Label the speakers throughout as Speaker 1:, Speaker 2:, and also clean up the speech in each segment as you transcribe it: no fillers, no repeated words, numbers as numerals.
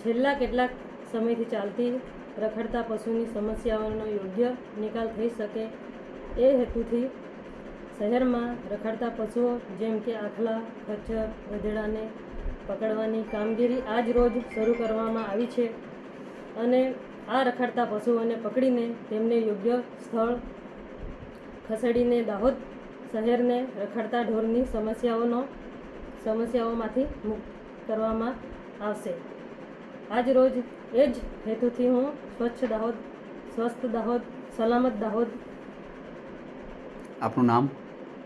Speaker 1: છેલ્લા કેટલાક સમયથી ચાલતી રખડતા પશુની સમસ્યાઓનો યોગ્ય નિકાલ થઈ શકે એ હેતુથી શહેરમાં રખડતા પશુઓ જેમ કે આખલા, ખચ્ચર, ગધેડાને પકડવાની કામગીરી આજ રોજ શરૂ કરવામાં આવી છે અને આ રખડતા પશુઓને પકડીને તેમને યોગ્ય સ્થળ ખસેડીને દાહોદ શહેરને રખડતા ઢોરની સમસ્યાઓમાંથી મુક્ત કરવામાં આવશે। આજ રોજ એ જ હેતુથી હું સ્વચ્છ દાહોદ, સ્વસ્થ દાહોદ, સલામત દાહોદ।
Speaker 2: આપનું નામ?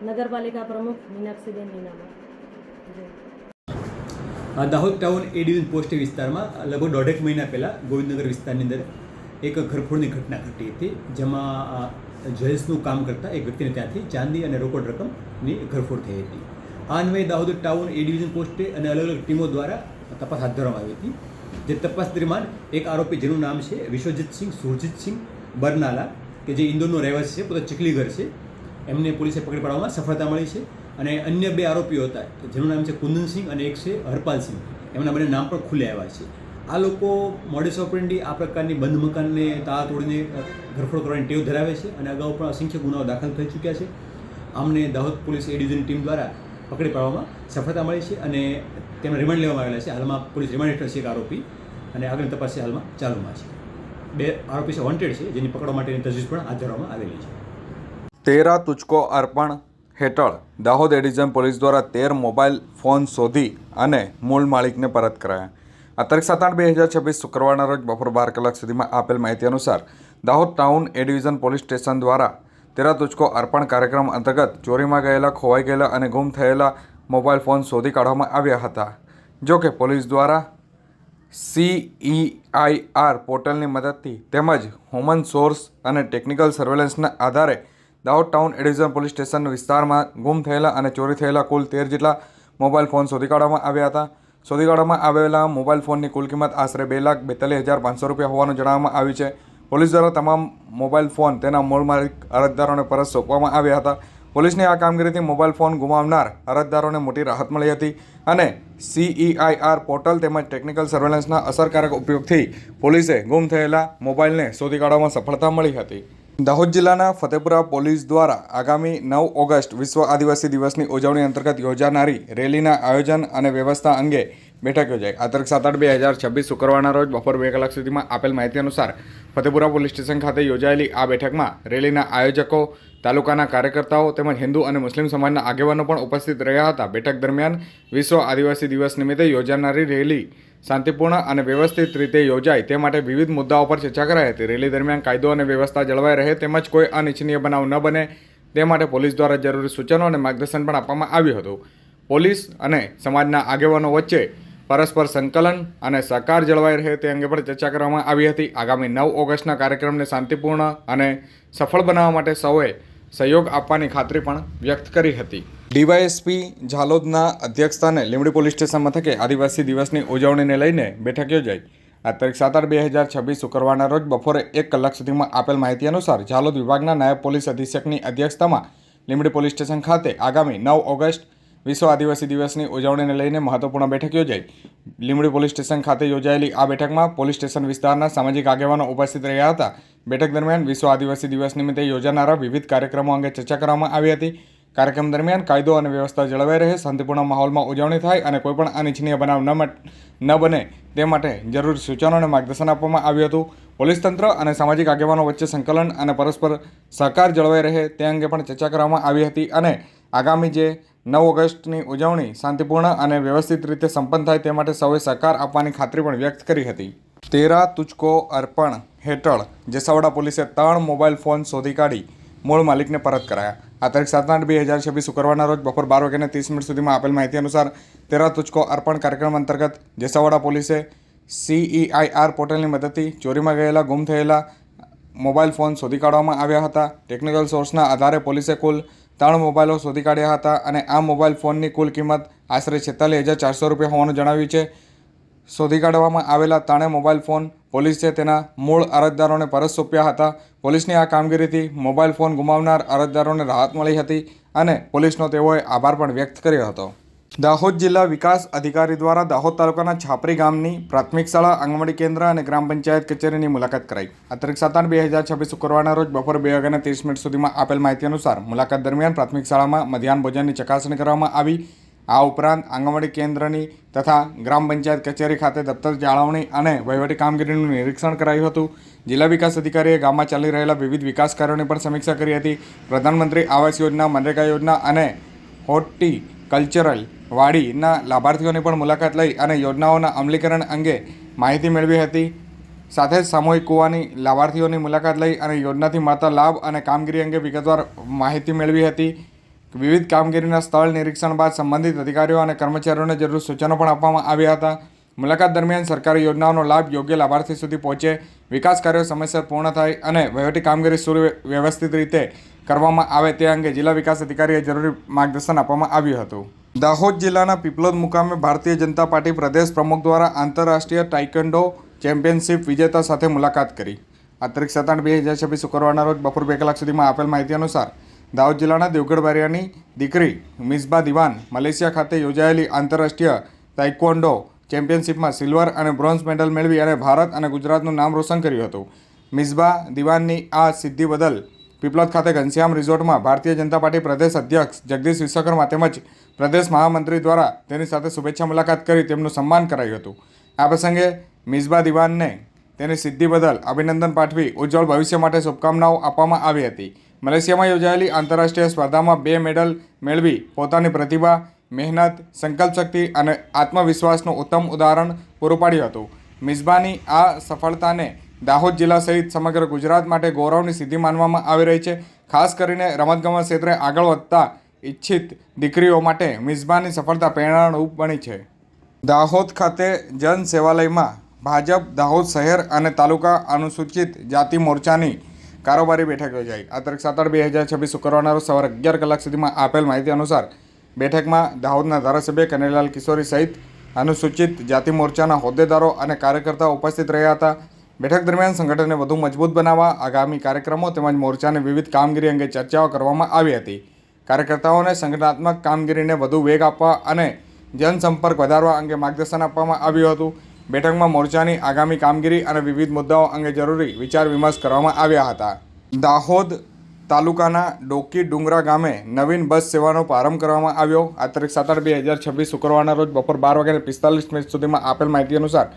Speaker 1: નગરપાલિકા પ્રમુખ મીનાક્ષીબેન મીનામાં।
Speaker 3: Dahod town A division post વિસ્તારમાં લગભગ 1.5 મહિના પહેલાં ગોવિંદનગર વિસ્તારની અંદર એક ઘરફોડની ઘટના ઘટી હતી, જેમાં જ્વેલ્સનું કામ કરતા એક વ્યક્તિને ત્યાંથી ચાંદી અને રોકડ રકમની ઘરફોડ થઈ હતી। આ અન્વયે દાહોદ ટાઉન એ ડિવિઝન પોસ્ટે અને અલગ અલગ ટીમો દ્વારા તપાસ હાથ ધરવામાં આવી હતી। જે તપાસ દરમિયાન એક આરોપી જેનું નામ છે વિશ્વજીતસિંહ સુરજીતસિંહ બરનાલા, કે જે ઇન્દોરનો રહેવાસી છે, પોતે ચીખલીગર છે, એમને પોલીસે પકડી પાડવામાં સફળતા મળી છે। અને અન્ય 2 આરોપીઓ હતા જેનું નામ છે કુંદનસિંહ અને એક છે હરપાલસિંહ, એમના બંને નામ પણ ખુલ્લે આવ્યા છે। આ લોકો મોડસ ઓપરેન્ડી આ પ્રકારની બંધ મકાનને તાળા તોડીને ઘરફોડ કરવાની ટેવ ધરાવે છે અને અગાઉ પણ અસંખ્ય ગુનાઓ દાખલ થઈ ચૂક્યા છે। આમને દાહોદ પોલીસ એ ડિવિઝન ટીમ દ્વારા પકડી પાડવામાં સફળતા મળી છે અને તેમને રિમાન્ડ લેવામાં આવેલા છે। હાલમાં પોલીસ રિમાન્ડ હેઠળ છે એક આરોપી અને આગળની તપાસ હાલમાં ચાલુમાં છે। 2 આરોપી છે વોન્ટેડ છે, જેની પકડવા માટેની તજવીજ પણ હાથ ધરવામાં આવેલી છે।
Speaker 4: તેરા તુચકો અર્પણ હેઠળ દાહોદ એ ડિવિઝન પોલીસ દ્વારા 13 મોબાઈલ ફોન શોધી અને મૂળ માલિકને પરત કરાયા। આ તારીખ 7/8/2026 શુક્રવારના રોજ બપોર 12 કલાક સુધીમાં આપેલ માહિતી અનુસાર Dahod town A division police station દ્વારા તેરા તુચકો અર્પણ કાર્યક્રમ અંતર્ગત ચોરીમાં ગયેલા, ખોવાઈ ગયેલા અને ગુમ થયેલા મોબાઈલ ફોન શોધી કાઢવામાં આવ્યા હતા। જો કે પોલીસ દ્વારા CEIR પોર્ટલની મદદથી તેમજ હ્યુમન સોર્સ અને ટેકનિકલ સર્વેલન્સના આધારે Dahod town A division police station વિસ્તારમાં ગુમ થયેલા અને ચોરી થયેલા કુલ 13 જેટલા મોબાઈલ ફોન શોધી કાઢવામાં આવ્યા હતા। શોધી કાઢવામાં આવેલા મોબાઈલ ફોનની કુલ કિંમત આશરે 2,42,500 રૂપિયા હોવાનું જણાવવામાં આવ્યું છે। પોલીસ દ્વારા તમામ મોબાઈલ ફોન તેના મૂળ માલિક અરજદારોને પરત સોંપવામાં આવ્યા હતા। પોલીસની આ કામગીરીથી મોબાઈલ ફોન ગુમાવનાર અરજદારોને મોટી રાહત મળી હતી અને CEIR પોર્ટલ તેમજ ટેકનિકલ સર્વેલન્સના અસરકારક ઉપયોગથી પોલીસે ગુમ થયેલા મોબાઈલને શોધી કાઢવામાં સફળતા મળી હતી। દાહોદ જિલ્લાના ફતેપુરા પોલીસ દ્વારા આગામી 9 ઓગસ્ટ વિશ્વ આદિવાસી દિવસની ઉજવણી અંતર્ગત યોજાનારી રેલીના આયોજન અને વ્યવસ્થા અંગે બેઠક યોજાઈ। આ તારીખ 7/8/2026 શુક્રવારના રોજ બપોર 2 કલાક સુધીમાં આપેલ માહિતી અનુસાર ફતેપુરા પોલીસ સ્ટેશન ખાતે યોજાયેલી આ બેઠકમાં રેલીના આયોજકો, તાલુકાના કાર્યકર્તાઓ તેમજ હિન્દુ અને મુસ્લિમ સમાજના આગેવાનો પણ ઉપસ્થિત રહ્યા હતા। બેઠક દરમિયાન વિશ્વ આદિવાસી દિવસ નિમિત્તે યોજાનારી રેલી શાંતિપૂર્ણ અને વ્યવસ્થિત રીતે યોજાય તે માટે વિવિધ મુદ્દાઓ પર ચર્ચા કરાઈ હતી। રેલી દરમિયાન કાયદો અને વ્યવસ્થા જળવાઈ રહે તેમજ કોઈ અનિચ્છનીય બનાવ ન બને તે માટે પોલીસ દ્વારા જરૂરી સૂચનો અને માર્ગદર્શન પણ આપવામાં આવ્યું હતું। પોલીસ અને સમાજના આગેવાનો વચ્ચે પરસ્પર સંકલન અને સહકાર જળવાઈ રહે તે અંગે પણ ચર્ચા કરવામાં આવી હતી। આગામી 9 ઓગસ્ટના કાર્યક્રમને શાંતિપૂર્ણ અને સફળ બનાવવા માટે સૌએ સહયોગ આપવાની ખાતરી પણ વ્યક્ત કરી હતી। ડીવાયએસપી ઝાલોદના અધ્યક્ષસ્થાને લીંબડી પોલીસ સ્ટેશન મથકે આદિવાસી દિવસની ઉજવણીને લઈને બેઠક યોજાઈ। આ તારીખ 7/8/2026 શુક્રવારના રોજ બપોરે 1 કલાક સુધીમાં આપેલ માહિતી અનુસાર ઝાલોદ વિભાગના નાયબ પોલીસ અધિક્ષકની અધ્યક્ષતામાં લીંબડી પોલીસ સ્ટેશન ખાતે આગામી 9 ઓગસ્ટ વિશ્વ આદિવાસી દિવસની ઉજવણીને લઈને મહત્વપૂર્ણ બેઠક યોજાઈ। લીંબડી પોલીસ સ્ટેશન ખાતે યોજાયેલી આ બેઠકમાં પોલીસ સ્ટેશન વિસ્તારના સામાજિક આગેવાનો ઉપસ્થિત રહ્યા હતા। બેઠક દરમિયાન વિશ્વ આદિવાસી દિવસ નિમિત્તે યોજાનારા વિવિધ કાર્યક્રમો અંગે ચર્ચા કરવામાં આવી હતી। કાર્યક્રમ દરમિયાન કાયદો અને વ્યવસ્થા જળવાઈ રહે, શાંતિપૂર્ણ માહોલમાં ઉજવણી થાય અને કોઈપણ અનિચ્છનીય બનાવ ન બને તે માટે જરૂરી સૂચનો અને માર્ગદર્શન આપવામાં આવ્યું હતું। પોલીસ તંત્ર અને સામાજિક આગેવાનો વચ્ચે સંકલન અને પરસ્પર સહકાર જળવાઈ રહે તે અંગે પણ ચર્ચા કરવામાં આવી હતી અને આગામી જે 9 ઓગસ્ટની ઉજવણી શાંતિપૂર્ણ અને વ્યવસ્થિત રીતે સંપન્ન થાય તે માટે સૌએ સહકાર આપવાની ખાતરી પણ વ્યક્ત કરી હતી। તેરા તુચકો અર્પણ હેઠળ જેસાવાડા પોલીસે 3 મોબાઈલ ફોન શોધી કાઢી મૂળ માલિકને પરત કરાયા। આ તારીખ 7/8/2026 શુક્રવારના રોજ બપોર 12:30 સુધીમાં આપેલ માહિતી અનુસાર તેરા તુચકો અર્પણ કાર્યક્રમ અંતર્ગત જેસાવાડા પોલીસે CEIR પોર્ટલની મદદથી ચોરીમાં ગયેલા, ગુમ થયેલા મોબાઈલ ફોન શોધી કાઢવામાં આવ્યા હતા। ટેકનિકલ સોર્સના આધારે પોલીસે કુલ 3 મોબાઈલો શોધી કાઢ્યા હતા અને આ મોબાઈલ ફોનની કુલ કિંમત આશરે 46,400 રૂપિયા હોવાનું જણાવ્યું છે। શોધી કાઢવામાં આવેલા 3 મોબાઈલ ફોન પોલીસે તેના મૂળ અરજદારોને પરત સોંપ્યા હતા। પોલીસની આ કામગીરીથી મોબાઈલ ફોન ગુમાવનાર અરજદારોને રાહત મળી હતી અને પોલીસનો તેઓએ આભાર પણ વ્યક્ત કર્યો હતો। દાહોદ જિલ્લા વિકાસ અધિકારી દ્વારા દાહોદ તાલુકાના છાપરી ગામની પ્રાથમિક શાળા, આંગણવાડી કેન્દ્ર અને ગ્રામ પંચાયત કચેરીની મુલાકાત કરાઈ. આ તારીખ 7/8/2026 શુક્રવારના રોજ બપોરે 2:30 સુધીમાં આપેલ માહિતી અનુસાર મુલાકાત દરમિયાન પ્રાથમિક શાળામાં મધ્યાહન ભોજનની ચકાસણી કરવામાં આવી. આ ઉપરાંત આંગણવાડી કેન્દ્રની તથા ગ્રામ પંચાયત કચેરી ખાતે દફતર જાળવણી અને વહીવટી કામગીરીનું નિરીક્ષણ કરાયું હતું. જિલ્લા વિકાસ અધિકારીએ ગામમાં ચાલી રહેલા વિવિધ વિકાસ કાર્યોની પણ સમીક્ષા કરી હતી. પ્રધાનમંત્રી આવાસ યોજના, મનરેગા યોજના અને હોર્ટિકલ્ચરલ વાડીના લાભાર્થીઓની પણ મુલાકાત લઈ અને યોજનાઓના અમલીકરણ અંગે માહિતી મેળવી હતી. સાથે જ સામૂહિક કૂવાની લાભાર્થીઓની મુલાકાત લઈ અને યોજનાથી મળતા લાભ અને કામગીરી અંગે વિગતવાર માહિતી મેળવી હતી. વિવિધ કામગીરીના સ્થળ નિરીક્ષણ બાદ સંબંધિત અધિકારીઓ અને કર્મચારીઓને જરૂરી સૂચનો પણ આપવામાં આવ્યા હતા. મુલાકાત દરમિયાન સરકારી યોજનાઓનો લાભ યોગ્ય લાભાર્થી સુધી પહોંચે, વિકાસ કાર્યો સમયસર પૂર્ણ થાય અને વહીવટી કામગીરી સુવ્યવસ્થિત રીતે કરવામાં આવે તે અંગે જિલ્લા વિકાસ અધિકારીએ જરૂરી માર્ગદર્શન આપવામાં આવ્યું હતું. દાહોદ જિલ્લાના પીપલોદ મુકામે ભારતીય જનતા પાર્ટી પ્રદેશ પ્રમુખ દ્વારા આંતરરાષ્ટ્રીય ટાઇકન્ડો ચેમ્પિયનશિપ વિજેતા સાથે મુલાકાત કરી. આ તારીખ 7/8/2026 શુક્રવારના રોજ બપોર 2 કલાક સુધીમાં આપેલ માહિતી અનુસાર દાહોદ જિલ્લાના દેવગઢ બારિયાની દીકરી મિસબા દિવાન મલેશિયા ખાતે યોજાયેલી આંતરરાષ્ટ્રીય તાઇક્વોન્ડો ચેમ્પિયનશિપમાં સિલ્વર અને બ્રોન્ઝ મેડલ મેળવી અને ભારત અને ગુજરાતનું નામ રોશન કર્યું હતું. મિસબા દિવાનની આ સિદ્ધિ બદલ પીપલોદ ખાતે ઘનશ્યામ રિઝોર્ટમાં ભારતીય જનતા પાર્ટી પ્રદેશ અધ્યક્ષ જગદીશ વિશ્વકર્મા તેમજ પ્રદેશ મહામંત્રી દ્વારા તેની સાથે શુભેચ્છા મુલાકાત કરી તેમનું સન્માન કરાયું હતું. આ પ્રસંગે મિસબા દિવાનને તેની સિદ્ધિ બદલ અભિનંદન પાઠવી ઉજ્જવળ ભવિષ્ય માટે શુભકામનાઓ આપવામાં આવી હતી. મલેશિયામાં યોજાયેલી આંતરરાષ્ટ્રીય સ્પર્ધામાં 2 મેડલ મેળવી પોતાની પ્રતિભા, મહેનત, સંકલ્પશક્તિ અને આત્મવિશ્વાસનું ઉત્તમ ઉદાહરણ પૂરું પાડ્યું હતું. મિસબાની આ સફળતાને દાહોદ જિલ્લા સહિત સમગ્ર ગુજરાત માટે ગૌરવની સિદ્ધિ માનવામાં આવી રહી છે. ખાસ કરીને રમતગમત ક્ષેત્રે આગળ વધતા ઈચ્છિત દીકરીઓ માટે મિસબાની સફળતા પ્રેરણારૂપ બની છે. દાહોદ ખાતે જન સેવાલયમાં ભાજપ દાહોદ શહેર અને તાલુકા અનુસૂચિત જાતિ મોરચાની કારોબારી બેઠક યોજાઈ. આ તારીખ 7/8/2026 શુક્રવારના રોજ સવારે 11 કલાક સુધીમાં આપેલ માહિતી અનુસાર બેઠકમાં દાહોદના ધારાસભ્ય કનૈયાલાલ કિશોરી સહિત અનુસૂચિત જાતિ મોરચાના હોદ્દેદારો અને કાર્યકર્તાઓ ઉપસ્થિત રહ્યા હતા. બેઠક દરમિયાન સંગઠનને વધુ મજબૂત બનાવવા આગામી કાર્યક્રમો તેમજ મોરચાની વિવિધ કામગીરી અંગે ચર્ચાઓ કરવામાં આવી હતી. કાર્યકર્તાઓને સંગઠનાત્મક કામગીરીને વધુ વેગ આપવા અને જનસંપર્ક વધારવા અંગે માર્ગદર્શન આપવામાં આવ્યું હતું. બેઠકમાં મોરચાની આગામી કામગીરી અને વિવિધ મુદ્દાઓ અંગે જરૂરી વિચાર વિમર્શ કરવામાં આવ્યા હતા. દાહોદ તાલુકાના ડોકી ડુંગરા ગામે નવીન બસ સેવાનો પ્રારંભ કરવામાં આવ્યો. આ તારીખ 7/8/2026 શુક્રવારના રોજ બપોર 12:45 સુધીમાં આપેલ માહિતી અનુસાર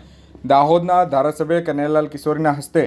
Speaker 4: દાહોદના ધારાસભ્ય કનૈયાલાલ કિશોરીના હસ્તે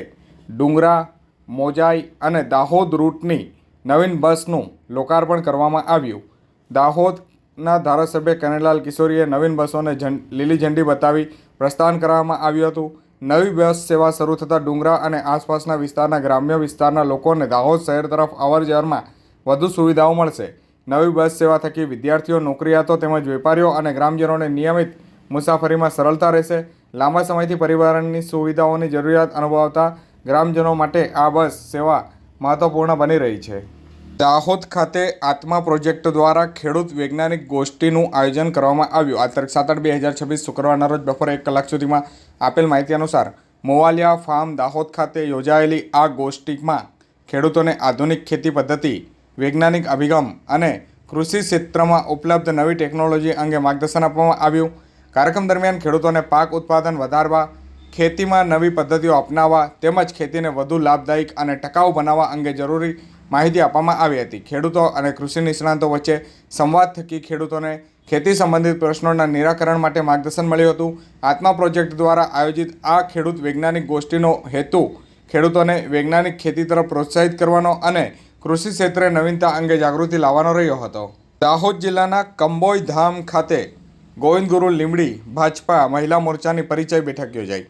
Speaker 4: ડુંગરા, મોજાઈ અને દાહોદ રૂટની નવીન બસનું લોકાર્પણ કરવામાં આવ્યું. દાહોદના ધારાસભ્ય કનૈયાલાલ કિશોરીએ નવીન બસોને લીલી ઝંડી બતાવી પ્રસ્થાન કરવામાં આવ્યું હતું. નવી બસ સેવા શરૂ થતાં ડુંગરા અને આસપાસના વિસ્તારના ગ્રામ્ય વિસ્તારના લોકોને દાહોદ શહેર તરફ અવરજવરમાં વધુ સુવિધાઓ મળશે. નવી બસ સેવા થકી વિદ્યાર્થીઓ, નોકરિયાતો તેમજ વેપારીઓ અને ગ્રામજનોને નિયમિત મુસાફરીમાં સરળતા રહેશે. લાંબા સમયથી પરિવહનની સુવિધાઓની જરૂરિયાત અનુભવતા ગ્રામજનો માટે આ બસ સેવા મહત્વપૂર્ણ બની રહી છે. દાહોદ ખાતે આત્મા પ્રોજેક્ટ દ્વારા ખેડૂત વૈજ્ઞાનિક ગોષ્ઠીનું આયોજન કરવામાં આવ્યું. આ તારીખ 7/8/2026 શુક્રવારના રોજ બપોરે 1 કલાક સુધીમાં આપેલ માહિતી અનુસાર મોવાલિયા ફાર્મ દાહોદ ખાતે યોજાયેલી આ ગોષ્ઠીમાં ખેડૂતોને આધુનિક ખેતી પદ્ધતિ, વૈજ્ઞાનિક અભિગમ અને કૃષિ ક્ષેત્રમાં ઉપલબ્ધ નવી ટેકનોલોજી અંગે માર્ગદર્શન આપવામાં આવ્યું. કાર્યક્રમ દરમિયાન ખેડૂતોને પાક ઉત્પાદન વધારવા, ખેતીમાં નવી પદ્ધતિઓ અપનાવવા તેમજ ખેતીને વધુ લાભદાયક અને ટકાઉ બનાવવા અંગે જરૂરી માહિતી આપવામાં આવી હતી. ખેડૂતો અને કૃષિ નિષ્ણાતો વચ્ચે સંવાદ થકી ખેડૂતોને ખેતી સંબંધિત પ્રશ્નોના નિરાકરણ માટે માર્ગદર્શન મળ્યું હતું. આત્મા પ્રોજેક્ટ દ્વારા આયોજિત આ ખેડૂત વૈજ્ઞાનિક ગોષ્ઠીનો હેતુ ખેડૂતોને વૈજ્ઞાનિક ખેતી તરફ પ્રોત્સાહિત કરવાનો અને કૃષિ ક્ષેત્રે નવીનતા અંગે જાગૃતિ લાવવાનો રહ્યો હતો. દાહોદ જિલ્લાના કંબોઈ ધામ ખાતે ગોવિંદ ગુરુ લીમડી ભાજપા મહિલા મોરચાની પરિચય બેઠક યોજાઈ.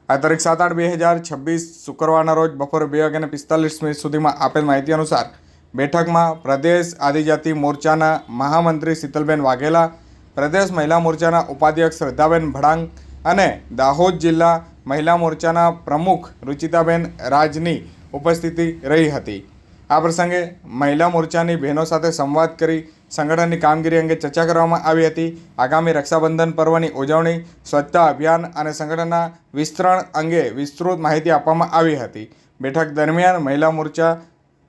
Speaker 4: આ તારીખ 7/8/2026 શુક્રવારના રોજ બપોરે 2:45 સુધીમાં આપેલ માહિતી અનુસાર બેઠકમાં પ્રદેશ આદિજાતિ મોરચાના મહામંત્રી શીતલબેન વાઘેલા, પ્રદેશ મહિલા મોરચાના ઉપાધ્યક્ષ શ્રદ્ધાબેન ભડાંગ અને દાહોદ જિલ્લા મહિલા મોરચાના પ્રમુખ રુચિતાબેન રાજની ઉપસ્થિતિ રહી હતી. આ પ્રસંગે મહિલા મોરચાની બહેનો સાથે સંવાદ કરી સંગઠનની કામગીરી અંગે ચર્ચા કરવામાં આવી હતી. આગામી રક્ષાબંધન પર્વની ઉજવણી, સ્વચ્છતા અભિયાન અને સંગઠનના વિસ્તરણ અંગે વિસ્તૃત માહિતી આપવામાં આવી હતી. બેઠક દરમિયાન મહિલા મોરચા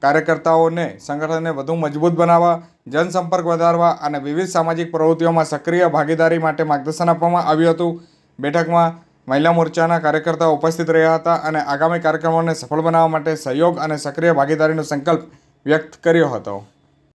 Speaker 4: કાર્યકર્તાઓને સંગઠનને વધુ મજબૂત બનાવવા, જનસંપર્ક વધારવા અને વિવિધ સામાજિક પ્રવૃત્તિઓમાં સક્રિય ભાગીદારી માટે માર્ગદર્શન આપવામાં આવ્યું હતું. બેઠકમાં મહિલા મોરચાના કાર્યકર્તાઓ ઉપસ્થિત રહ્યા હતા અને આગામી કાર્યક્રમોને સફળ બનાવવા માટે સહયોગ અને સક્રિય ભાગીદારીનો સંકલ્પ વ્યક્ત કર્યો હતો.